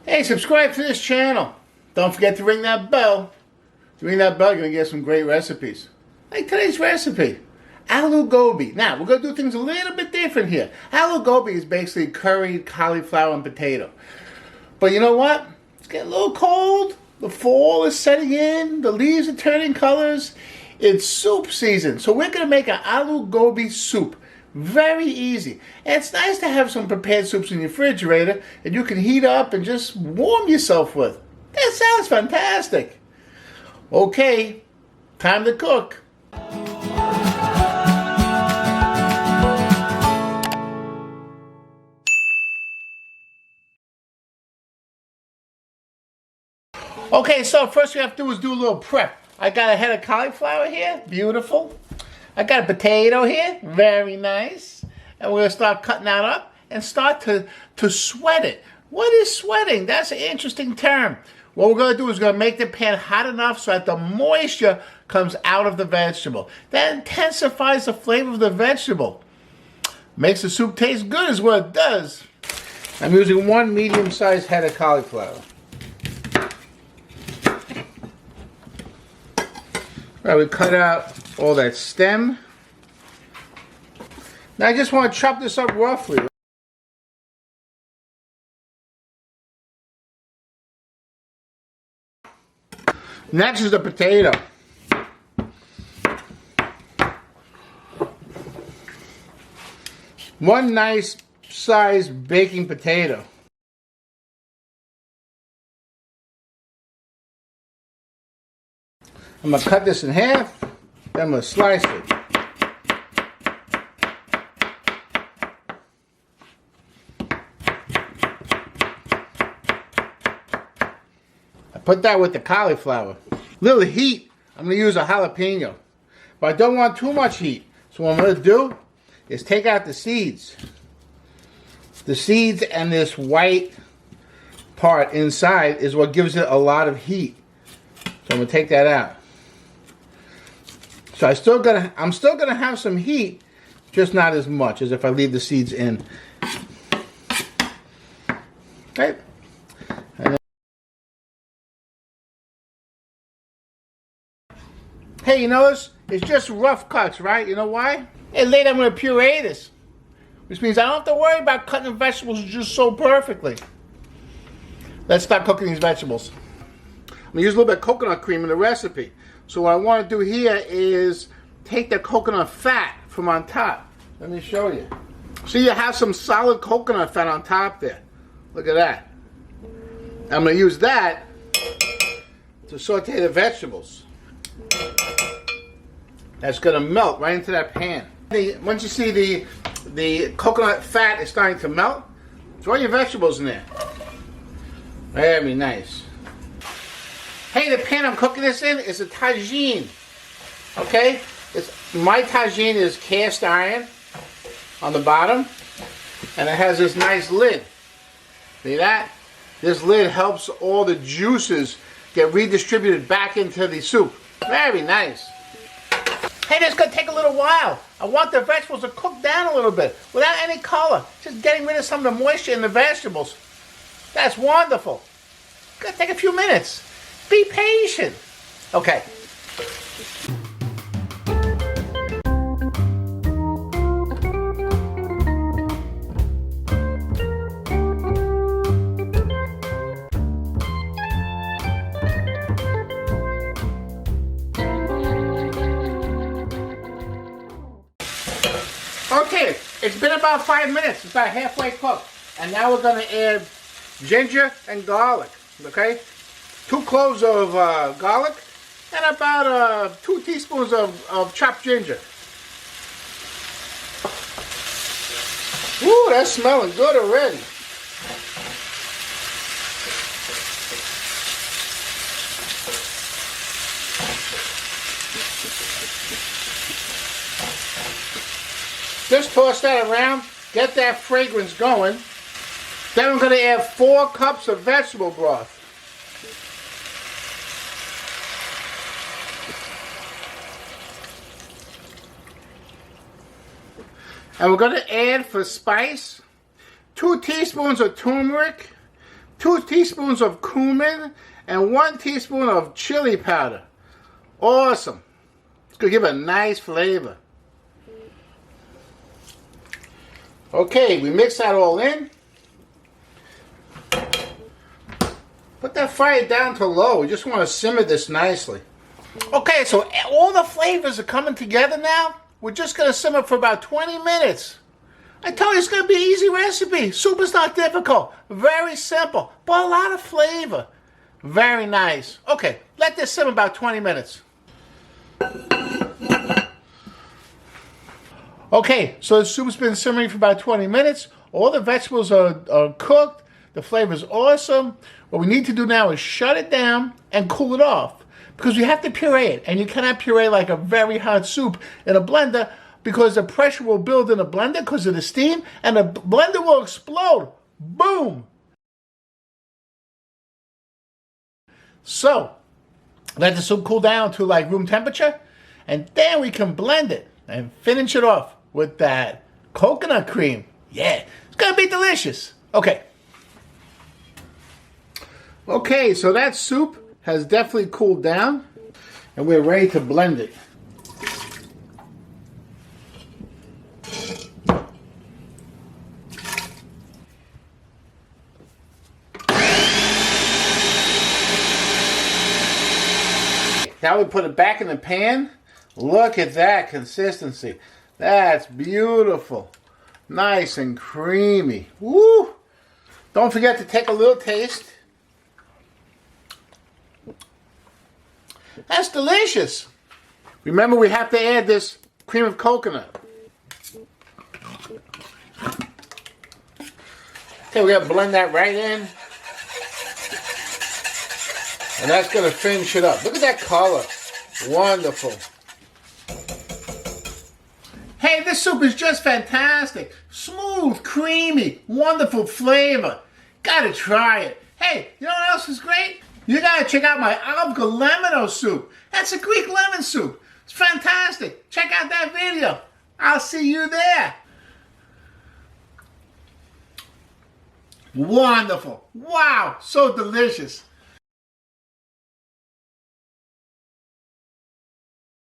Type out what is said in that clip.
Hey, subscribe to this channel. Don't forget to ring that bell. To ring that bell, you're going to get some great recipes. Like today's recipe, Aloo Gobi. Now, we're going to do things a little bit different here. Aloo Gobi is basically curried cauliflower and potato. But you know what? It's getting a little cold. The fall is setting in. The leaves are turning colors. It's soup season. So we're going to make an Aloo Gobi soup. Very easy. And it's nice to have some prepared soups in your refrigerator and you can heat up and just warm yourself with. That sounds fantastic. Okay, time to cook. Okay, so first we have to do is do a little prep. I got a head of cauliflower here, beautiful. I got a potato here, very nice. And we're gonna start cutting that up and start to sweat it. What is sweating? That's an interesting term. What we're gonna do is gonna make the pan hot enough so that the moisture comes out of the vegetable. That intensifies the flavor of the vegetable. Makes the soup taste good is what it does. I'm using one medium-sized head of cauliflower. All right, we cut out all that stem. Now I just want to chop this up roughly. Next is the potato. One nice sized baking potato. I'm going to cut this in half, then I'm going to slice it. I put that with the cauliflower. Little heat, I'm going to use a jalapeno. But I don't want too much heat. So what I'm going to do is take out the seeds. The seeds and this white part inside is what gives it a lot of heat. So I'm going to take that out. So I'm still gonna have some heat, just not as much as if I leave the seeds in. Okay. And then, hey, you notice it's just rough cuts, right? You know why? And later I'm gonna puree this, which means I don't have to worry about cutting the vegetables just so perfectly. Let's start cooking these vegetables. I'm gonna use a little bit of coconut cream in the recipe. So what I want to do here is take the coconut fat from on top. Let me show you. See, you have some solid coconut fat on top there. Look at that. I'm going to use that to saute the vegetables. That's going to melt right into that pan. Once you see the coconut fat is starting to melt, throw your vegetables in there. Very nice. Hey, the pan I'm cooking this in is a tagine. Okay? My tagine is cast iron on the bottom. And it has this nice lid. See that? This lid helps all the juices get redistributed back into the soup. Very nice. Hey, this is going to take a little while. I want the vegetables to cook down a little bit without any color. Just getting rid of some of the moisture in the vegetables. That's wonderful. It's going to take a few minutes. Be patient. Okay. Okay, it's been about 5 minutes. It's about halfway cooked. And now we're going to add ginger and garlic. Okay? 2 cloves of garlic and about 2 teaspoons of chopped ginger. Ooh, that's smelling good already. Just toss that around, get that fragrance going. Then I'm going to add 4 cups of vegetable broth. And we're going to add for spice 2 teaspoons of turmeric, 2 teaspoons of cumin, and 1 teaspoon of chili powder. Awesome. It's going to give a nice flavor. Okay, we mix that all in. Put that fire down to low. We just want to simmer this nicely. Okay, so all the flavors are coming together now. We're just going to simmer for about 20 minutes. I told you it's going to be an easy recipe. Soup is not difficult. Very simple, but a lot of flavor. Very nice. Okay, let this simmer about 20 minutes. Okay, so the soup's been simmering for about 20 minutes. All the vegetables are cooked. The flavor's awesome. What we need to do now is shut it down and cool it off, because we have to puree it. And you cannot puree like a very hot soup in a blender, because the pressure will build in the blender because of the steam, and the blender will explode. Boom! So, let the soup cool down to like room temperature, and then we can blend it and finish it off with that coconut cream. Yeah, it's gonna be delicious. Okay. Okay, so that soup has definitely cooled down, and we're ready to blend it. Now we put it back in the pan. Look at that consistency. That's beautiful. Nice and creamy. Woo! Don't forget to take a little taste. That's delicious. Remember, we have to add this cream of coconut. Okay, we're going to blend that right in. And that's going to finish it up. Look at that color. Wonderful. Hey, this soup is just fantastic. Smooth, creamy, wonderful flavor. Gotta try it. Hey, you know what else is great? You gotta check out my Aloo Gobi soup. That's a Greek lemon soup. It's fantastic. Check out that video. I'll see you there. Wonderful. Wow, so delicious.